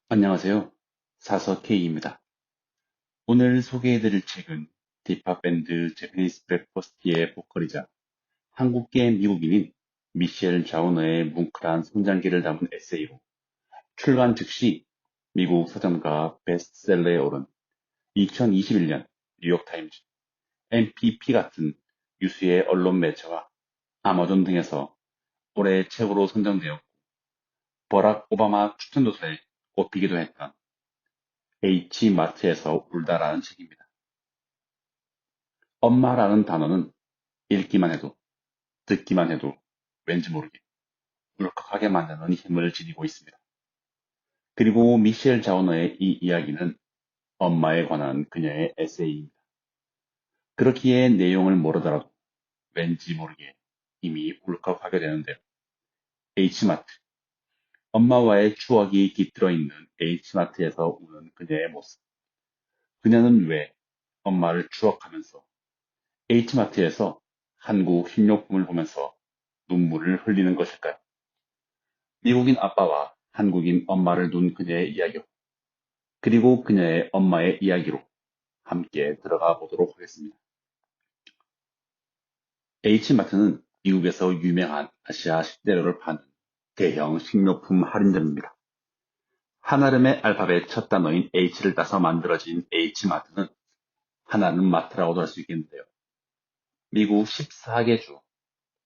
안녕하세요. 사서 K입니다. 오늘 소개해드릴 책은 디파 밴드 제페니스 브렉퍼스트의 보컬이자 한국계 미국인인 미셸 자우너의 뭉클한 성장기를 담은 에세이로 출간 즉시 미국 서점가 베스트셀러에 오른 2021년 뉴욕타임즈, NPP 같은 유수의 언론 매체와 아마존 등에서 올해의 책으로 선정되었고 버락 오바마 추천도서에 꼽히기도 했던 H마트에서 울다라는 책입니다. 엄마라는 단어는 읽기만 해도, 듣기만 해도 왠지 모르게 울컥하게 만드는 힘을 지니고 있습니다. 그리고 미셸 자우너의 이 이야기는 엄마에 관한 그녀의 에세이입니다. 그렇기에 내용을 모르더라도 왠지 모르게 이미 울컥하게 되는데요. H마트. 엄마와의 추억이 깃들어 있는 H마트에서 우는 그녀의 모습. 그녀는 왜 엄마를 추억하면서 H마트에서 한국 식료품을 보면서 눈물을 흘리는 것일까요? 미국인 아빠와 한국인 엄마를 둔 그녀의 이야기로, 그리고 그녀의 엄마의 이야기로 함께 들어가 보도록 하겠습니다. H마트는 미국에서 유명한 아시아 식재료를 파는 대형 식료품 할인점입니다. 한아름의 알파벳 첫 단어인 H를 따서 만들어진 H마트는 하나는 마트라고도 할 수 있겠는데요. 미국 14개 주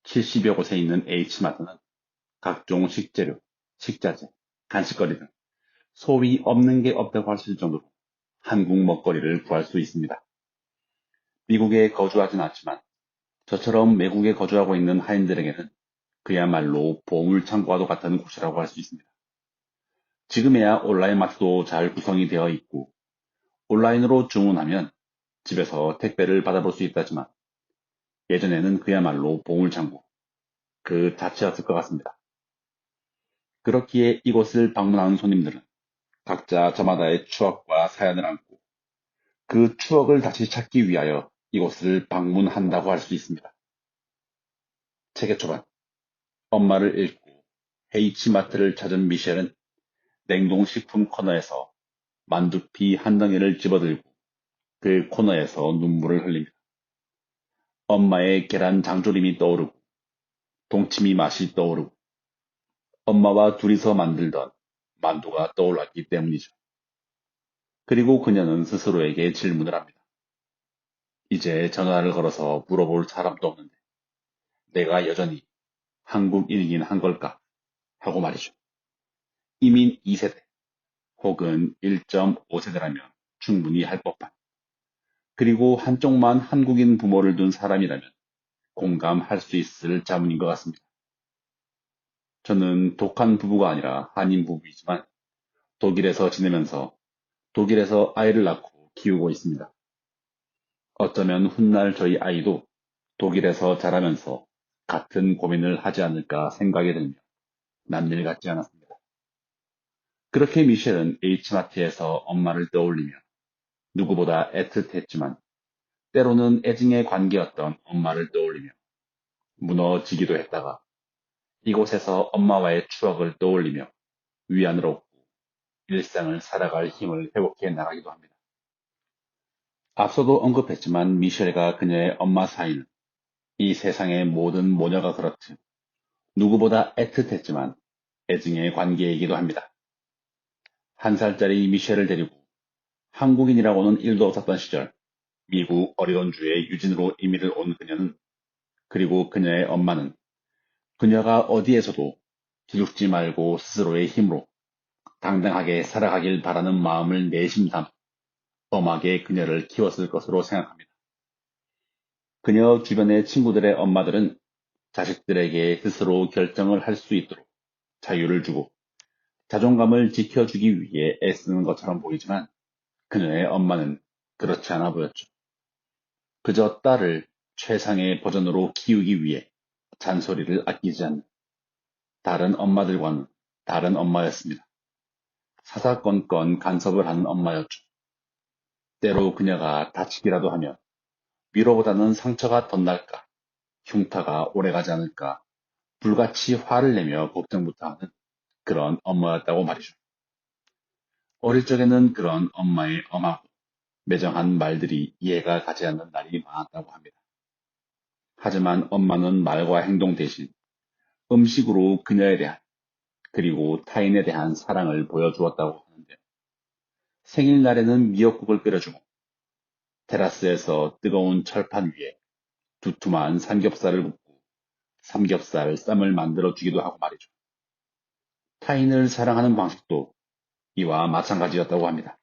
70여 곳에 있는 H마트는 각종 식재료, 식자재, 간식거리 등 소위 없는 게 없다고 할 수 있을 정도로 한국 먹거리를 구할 수 있습니다. 미국에 거주하진 않지만 저처럼 외국에 거주하고 있는 하인들에게는 그야말로 보물창고와도 같은 곳이라고 할 수 있습니다. 지금에야 온라인 마트도 잘 구성이 되어 있고 온라인으로 주문하면 집에서 택배를 받아볼 수 있다지만 예전에는 그야말로 보물창고 그 자체였을 것 같습니다. 그렇기에 이곳을 방문하는 손님들은 각자 저마다의 추억과 사연을 안고 그 추억을 다시 찾기 위하여 이곳을 방문한다고 할 수 있습니다. 책의 초반, 엄마를 잃고 H마트를 찾은 미셸은 냉동식품 코너에서 만두피 한 덩이를 집어들고 그 코너에서 눈물을 흘립니다. 엄마의 계란 장조림이 떠오르고 동치미 맛이 떠오르고 엄마와 둘이서 만들던 만두가 떠올랐기 때문이죠. 그리고 그녀는 스스로에게 질문을 합니다. 이제 전화를 걸어서 물어볼 사람도 없는데 내가 여전히 한국인이긴 한 걸까? 하고 말이죠. 이민 2세대 혹은 1.5세대라면 충분히 할 법한, 그리고 한쪽만 한국인 부모를 둔 사람이라면 공감할 수 있을 자문인 것 같습니다. 저는 독한 부부가 아니라 한인 부부이지만 독일에서 지내면서 독일에서 아이를 낳고 키우고 있습니다. 어쩌면 훗날 저희 아이도 독일에서 자라면서 같은 고민을 하지 않을까 생각이 들며 남일 같지 않았습니다. 그렇게 미셸은 H마트에서 엄마를 떠올리며 누구보다 애틋했지만 때로는 애증의 관계였던 엄마를 떠올리며 무너지기도 했다가 이곳에서 엄마와의 추억을 떠올리며 위안을 얻고 일상을 살아갈 힘을 회복해 나가기도 합니다. 앞서도 언급했지만 미셸과 그녀의 엄마 사이는 이 세상의 모든 모녀가 그렇듯 누구보다 애틋했지만 애증의 관계이기도 합니다. 한 살짜리 미셸을 데리고 한국인이라고는 일도 없었던 시절 미국 어리건주의 유진으로 이민을 온 그녀는, 그리고 그녀의 엄마는 그녀가 어디에서도 기죽지 말고 스스로의 힘으로 당당하게 살아가길 바라는 마음을 내심 담아 엄하게 그녀를 키웠을 것으로 생각합니다. 그녀 주변의 친구들의 엄마들은 자식들에게 스스로 결정을 할 수 있도록 자유를 주고 자존감을 지켜주기 위해 애쓰는 것처럼 보이지만 그녀의 엄마는 그렇지 않아 보였죠. 그저 딸을 최상의 버전으로 키우기 위해 잔소리를 아끼지 않는 다른 엄마들과는 다른 엄마였습니다. 사사건건 간섭을 하는 엄마였죠. 때로 그녀가 다치기라도 하면 위로보다는 상처가 더 날까, 흉터가 오래가지 않을까, 불같이 화를 내며 걱정부터 하는 그런 엄마였다고 말이죠. 어릴 적에는 그런 엄마의 엄하고 매정한 말들이 이해가 가지 않는 날이 많았다고 합니다. 하지만 엄마는 말과 행동 대신 음식으로 그녀에 대한 그리고 타인에 대한 사랑을 보여주었다고 하는데 생일날에는 미역국을 끓여주고 테라스에서 뜨거운 철판 위에 두툼한 삼겹살을 굽고 삼겹살 쌈을 만들어 주기도 하고 말이죠. 타인을 사랑하는 방식도 이와 마찬가지였다고 합니다.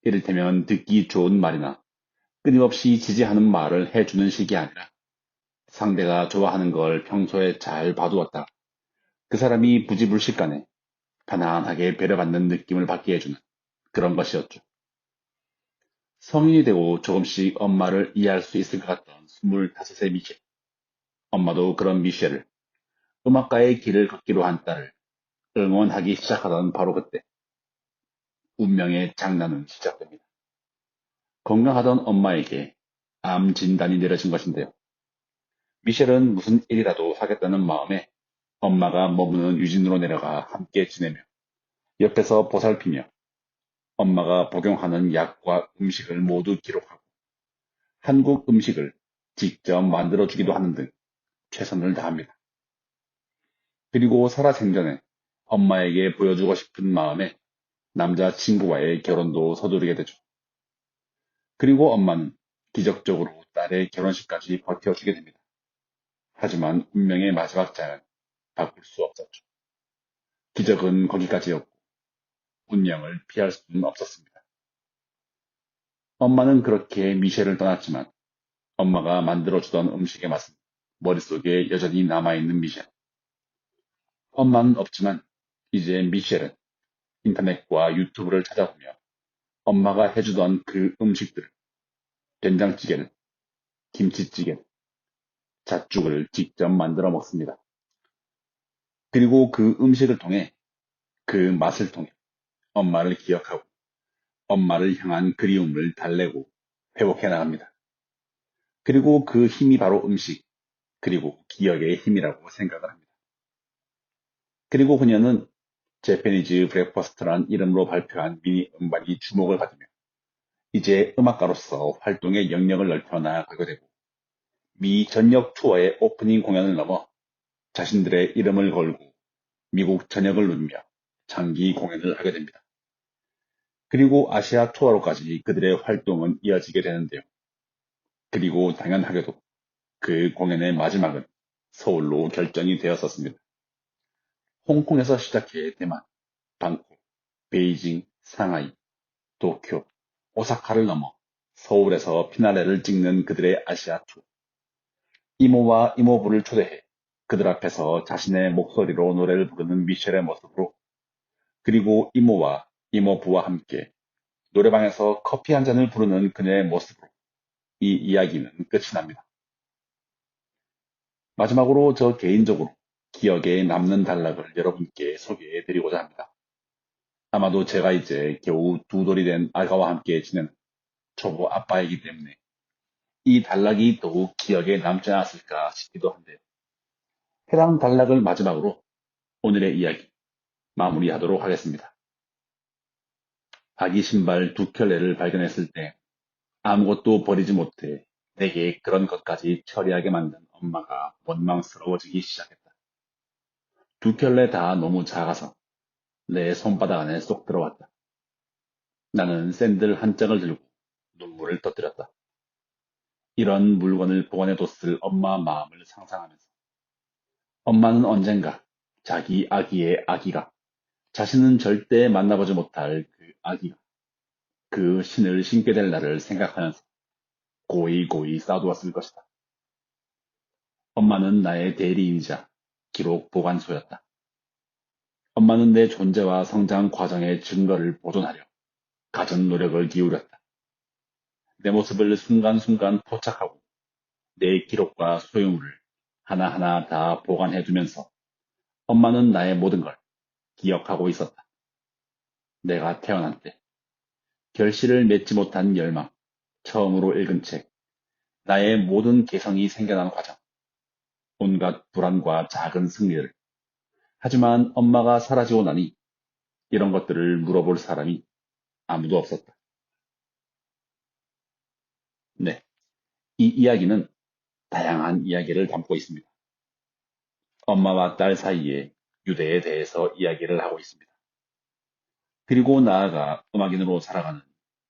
이를테면 듣기 좋은 말이나 끊임없이 지지하는 말을 해주는 식이 아니라 상대가 좋아하는 걸 평소에 잘 봐두었다. 그 사람이 부지불식간에 편안하게 배려받는 느낌을 받게 해주는 그런 것이었죠. 성인이 되고 조금씩 엄마를 이해할 수 있을 것 같던 25세 미셸. 엄마도 그런 미셸을 음악가의 길을 걷기로 한 딸을 응원하기 시작하던 바로 그때 운명의 장난은 시작됩니다. 건강하던 엄마에게 암 진단이 내려진 것인데요. 미셸은 무슨 일이라도 하겠다는 마음에 엄마가 머무는 유진으로 내려가 함께 지내며 옆에서 보살피며 엄마가 복용하는 약과 음식을 모두 기록하고 한국 음식을 직접 만들어주기도 하는 등 최선을 다합니다. 그리고 살아생전에 엄마에게 보여주고 싶은 마음에 남자친구와의 결혼도 서두르게 되죠. 그리고 엄마는 기적적으로 딸의 결혼식까지 버텨주게 됩니다. 하지만 운명의 마지막 장은 바꿀 수 없었죠. 기적은 거기까지였고 운명을 피할 수는 없었습니다. 엄마는 그렇게 미셸을 떠났지만 엄마가 만들어주던 음식의 맛은 머릿속에 여전히 남아있는 미셸. 엄마는 없지만 이제 미셸은 인터넷과 유튜브를 찾아보며 엄마가 해주던 그 음식들을 된장찌개를, 김치찌개를, 잣죽을 직접 만들어 먹습니다. 그리고 그 음식을 통해 그 맛을 통해 엄마를 기억하고 엄마를 향한 그리움을 달래고 회복해 나갑니다. 그리고 그 힘이 바로 음식, 그리고 기억의 힘이라고 생각을 합니다. 그리고 그녀는 재패니즈 브렉퍼스트란 이름으로 발표한 미니 음반이 주목을 받으며 이제 음악가로서 활동의 영역을 넓혀 나아가게 되고 미 전역 투어의 오프닝 공연을 넘어 자신들의 이름을 걸고 미국 전역을 누비며 장기 공연을 하게 됩니다. 그리고 아시아 투어로까지 그들의 활동은 이어지게 되는데요. 그리고 당연하게도 그 공연의 마지막은 서울로 결정이 되었었습니다. 홍콩에서 시작해 대만, 방콕, 베이징, 상하이, 도쿄, 오사카를 넘어 서울에서 피나레를 찍는 그들의 아시아 투어. 이모와 이모부를 초대해 그들 앞에서 자신의 목소리로 노래를 부르는 미셸의 모습으로 그리고 이모와 이모부와 함께 노래방에서 커피 한 잔을 부르는 그녀의 모습으로 이 이야기는 끝이 납니다. 마지막으로 저 개인적으로 기억에 남는 단락을 여러분께 소개해 드리고자 합니다. 아마도 제가 이제 겨우 두 돌이 된 아가와 함께 지내는 초보 아빠이기 때문에 이 단락이 더욱 기억에 남지 않았을까 싶기도 한데요. 해당 단락을 마지막으로 오늘의 이야기 마무리하도록 하겠습니다. 아기 신발 두 켤레를 발견했을 때 아무것도 버리지 못해 내게 그런 것까지 처리하게 만든 엄마가 원망스러워지기 시작했다. 두 켤레 다 너무 작아서 내 손바닥 안에 쏙 들어왔다. 나는 샌들 한 짝을 들고 눈물을 터뜨렸다. 이런 물건을 보관해뒀을 엄마 마음을 상상하면서 엄마는 언젠가 자기 아기의 아기가 자신은 절대 만나보지 못할 그 아기가 그 신을 신게 될 날을 생각하면서 고이고이 쌓아두었을 것이다. 엄마는 나의 대리인이자 기록 보관소였다. 엄마는 내 존재와 성장 과정의 증거를 보존하려 갖은 노력을 기울였다. 내 모습을 순간순간 포착하고 내 기록과 소유물을 하나하나 다 보관해두면서 엄마는 나의 모든 걸 기억하고 있었다. 내가 태어난 때, 결실을 맺지 못한 열망, 처음으로 읽은 책, 나의 모든 개성이 생겨난 과정, 온갖 불안과 작은 승리를. 하지만 엄마가 사라지고 나니 이런 것들을 물어볼 사람이 아무도 없었다. 네, 이 이야기는 다양한 이야기를 담고 있습니다. 엄마와 딸 사이에 유대에 대해서 이야기를 하고 있습니다. 그리고 나아가 음악인으로 살아가는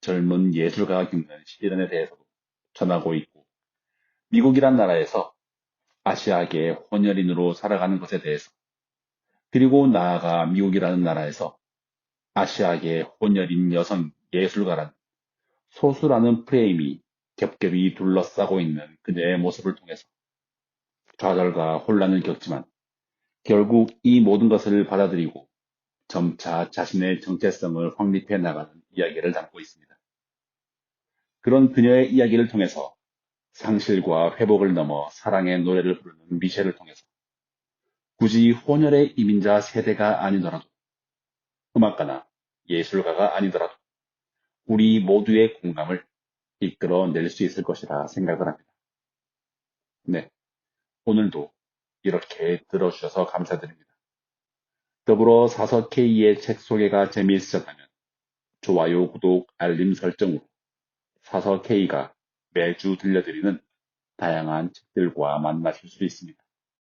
젊은 예술가가 겪는 시련에 대해서도 전하고 있고, 미국이란 나라에서 아시아계 혼혈인으로 살아가는 것에 대해서, 그리고 나아가 미국이라는 나라에서 아시아계 혼혈인 여성 예술가란 소수라는 프레임이 겹겹이 둘러싸고 있는 그녀의 모습을 통해서 좌절과 혼란을 겪지만 결국 이 모든 것을 받아들이고 점차 자신의 정체성을 확립해 나가는 이야기를 담고 있습니다. 그런 그녀의 이야기를 통해서 상실과 회복을 넘어 사랑의 노래를 부르는 미셸을 통해서 굳이 혼혈의 이민자 세대가 아니더라도, 음악가나 예술가가 아니더라도 우리 모두의 공감을 이끌어낼 수 있을 것이라 생각을 합니다. 네, 오늘도 이렇게 들어주셔서 감사드립니다. 더불어 사서 K의 책 소개가 재미있으셨다면 좋아요, 구독, 알림 설정으로 사서 K가 매주 들려드리는 다양한 책들과 만나실 수 있습니다.